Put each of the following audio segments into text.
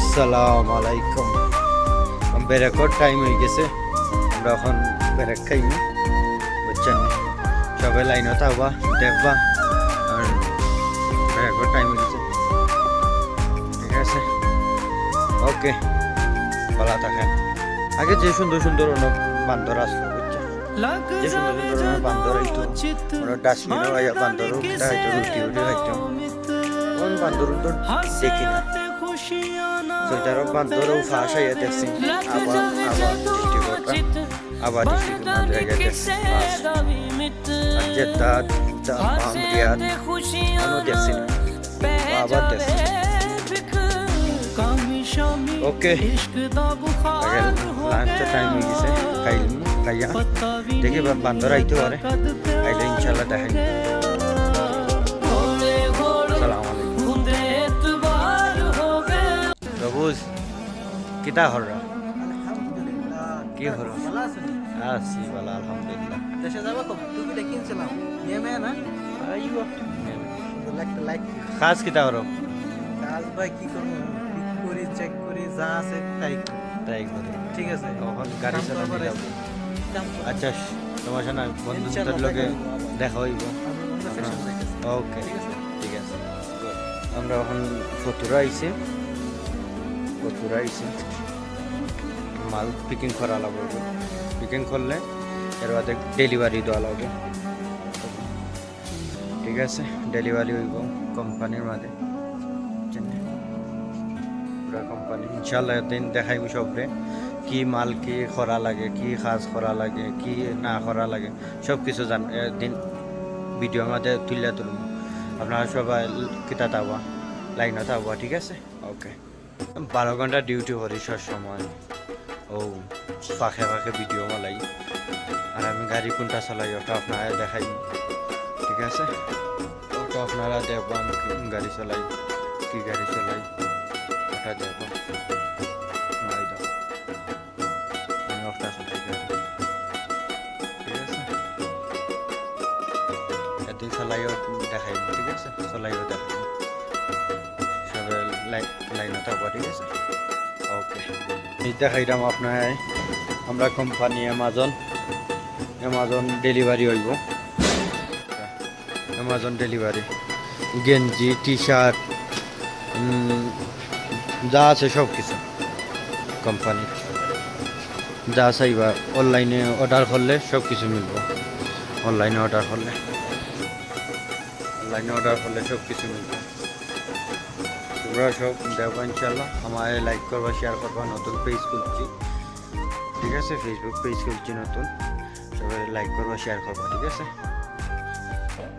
আসসালামু আলাইকুম। ব্রেকর টাইম হয়ে গেছে, আমরা এখন ব্রেক খাইনি, বুঝছেন? সবাই লাইনে থাকবা, দেখবা, আর ব্রেকর টাইম হয়ে গেছে, ঠিক আছে? ওকে, ভালো থাকেন। আগে যে সুন্দর সুন্দর অনেক বান্দর আসলো, বুঝছেন? যে সুন্দর সুন্দর অনেক বান্দর হইতো, ওরা ডাস্টবিনও বান্দর খাইতো, রুটি উঠে খাইতো। কোন বান্দর তো দেখি না, সোয়েটারও বান্দরও ফাঁস হইয়া দেখছি, আবার ডিস্ট্রিক্ট জায়গায় দেখছি আর জেদ্দা রিয়াদ আরও দেখছি না, আবার দেখছি। ওকে, লাঞ্চের টাইম হয়ে গেছে, খাইয়া দেখি বান্দর আইতে পারে, আইলে ইনশাল্লাহ দেখাই। রবুজ কিতা হররা কি হর আছি ভালো আলহামদুলিল্লাহ। দেশে যাবো তো টুপিটা কিনছিলাম নেমে না আইও একটা লাইক খাস কিতা হর কাজ ভাই কি করবো করি চেক করি যা আছে তাই করে, ঠিক আছে তখন গাড়ি চালাতে যাব। আচ্ছা, তোমার সাথে বন্ধুদের লগে দেখা হইব। ওকে, ঠিক আছে। আমরা এখন ফতুরা আইছি, মাল পিকিং করা লাগবে, পিকিং করলে এর বাদে ডেলিভারি দেওয়া লাগবে, ঠিক আছে? ডেলিভারি হইব কোম্পানির মাঝে, পুরা কোম্পানি ইনশাল্লাহ দিন দেখাইব সবরে কি মাল কি করা লাগে, কি কাজ করা লাগে, কি না করা লাগে, সব কিছু দিন ভিডিওর মধ্যে তুলে তুলব। আপনারা সবাই কিতা থাকবা, লাইনে থাকবা, ঠিক আছে? ওকে, 12 ঘন্টা ডিউটি করি সব সময়, ও ফাঁকে ফাঁকে ভিডিও মালাই, আর আমি গাড়ি কোনটা চালাই ওটা আপনারা দেখাই, ঠিক আছে? ওটা আপনারা দেখবো আমি গাড়ি চালাই, কি গাড়ি চালাই ওটা দেখবো। আমি ওটা চালাই গাড়ি, ঠিক আছে? একদিন চালাইও দেখাই, ঠিক আছে? চালাইও দেখাই, সবাই লাইনে থাকবো, ঠিক আছে? ওকে, দেখাইলাম আপনার আমরা কোম্পানি অ্যামাজন ডেলিভারি হইব, অ্যামাজন ডেলিভারি গেঞ্জি টি শার্ট যা আছে সব কিছু কোম্পানির, যা চাইবা অনলাইনে অর্ডার করলে সব কিছু মিলব। অনলাইনে অর্ডার করলে সব কিছু মিলব। তোমরা সব দেখবা ইনশাল্লাহ। আমার লাইক করবা, শেয়ার করবা। নতুন পেজ খুলছি, ঠিক আছে? ফেসবুক পেজ খুলছি নতুন, সবাই লাইক করবা, শেয়ার করবা, ঠিক আছে?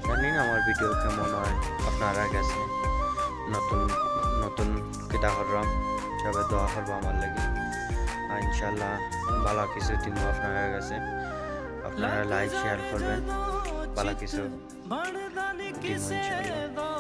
জানি না আমার ভিডিও কেমন হয় আপনারা কাছে, নতুন নতুন কিতা করলাম, সবাই দোয়া করবো আমার লাগে, ইনশাল্লাহ ভালো কিছু দিব আপনার কাছে। আপনারা লাইক শেয়ার করবেন, ভালো কিছু দিব ইনশাল্লাহ।